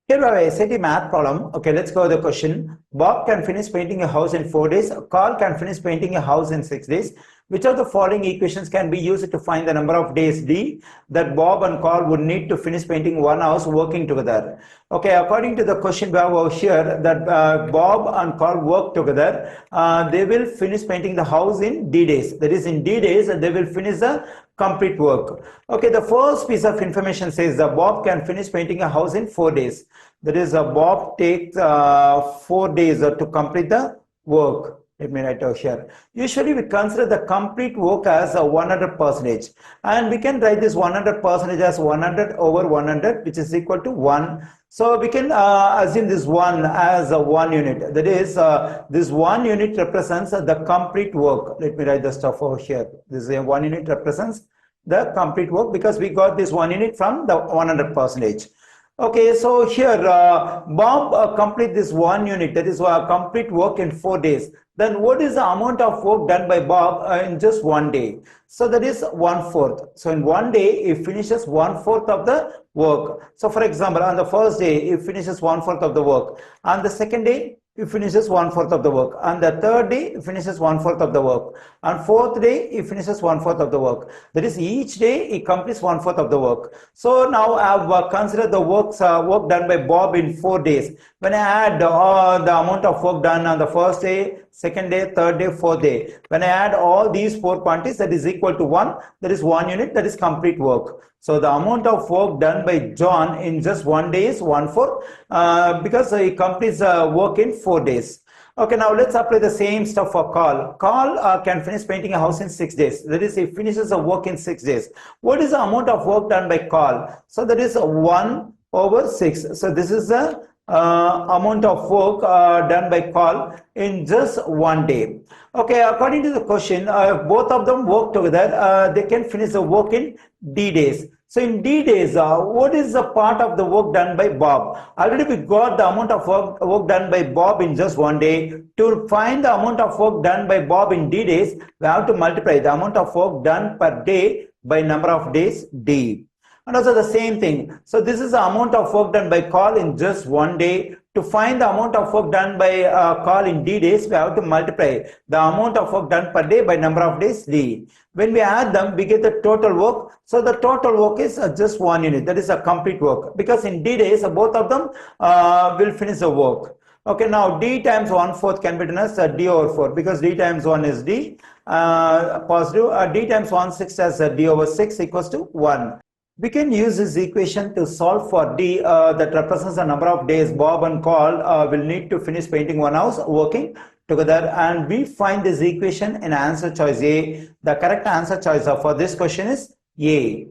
Here we have a SAT math problem. Okay, let's go to the question. Bob can finish painting a house in 4 days. Carl can finish painting a house in 6 days. Which of the following equations can be used to find the number of days D that Bob and Carl would need to finish painting one house working together? Okay, according to the question we have over here that Bob and Carl work together, they will finish painting the house in D days. That is, in D days, they will finish the complete work. Okay, the first piece of information says that Bob can finish painting a house in 4 days. That is, Bob takes 4 days to complete the work. Let me write out here. Usually we consider the complete work as 100%, and we can write this 100% as 100 over 100, which is equal to 1. So we can assume this 1 as a 1 unit. That is, this 1 unit represents the complete work. Let me write the stuff over here. This is a 1 unit represents the complete work because we got this 1 unit from the 100%. Okay, so here Bob complete this 1 unit, that is complete work in 4 days. Then what is the amount of work done by Bob in just 1 day? So that is 1/4. So in 1 day, he finishes 1/4 of the work. So for example, on the first day, he finishes 1/4 of the work. On the second day, he finishes 1/4 of the work. On the third day, he finishes 1/4 of the work. On fourth day, he finishes 1/4 of the work. That is, each day he completes 1/4 of the work. So now I have considered the work done by Bob in 4 days. When I add the amount of work done on the first day, second day, third day, fourth day, when I add all these 4 quantities, that is equal to 1. That is 1 unit. That is complete work. So the amount of work done by John in just 1 day is 1/4 because he completes work in 4 days. Okay, now let's apply the same stuff for Carl. Carl can finish painting a house in 6 days. That is, he finishes the work in 6 days. What is the amount of work done by Carl? So that is 1 over 6. So this is the amount of work done by Carl in just 1 day. Okay, according to the question, if both of them work together, they can finish the work in D days. So in D days, what is the part of the work done by Bob? Already we got the amount of work done by Bob in just 1 day. To find the amount of work done by Bob in D days, we have to multiply the amount of work done per day by number of days D. And also the same thing. So this is the amount of work done by Carl in just 1 day. To find the amount of work done by Carl in D days, we have to multiply the amount of work done per day by number of days D. When we add them, we get the total work. So the total work is just 1 unit. That is a complete work. Because in D days, both of them will finish the work. Okay, now D times 1/4 can be done as D over 4 because D times 1 is D positive. D times 1/6 as D over 6 equals to 1. We can use this equation to solve for D that represents the number of days Bob and Carl will need to finish painting one house working together, and we find this equation in answer choice A. The correct answer choice for this question is A.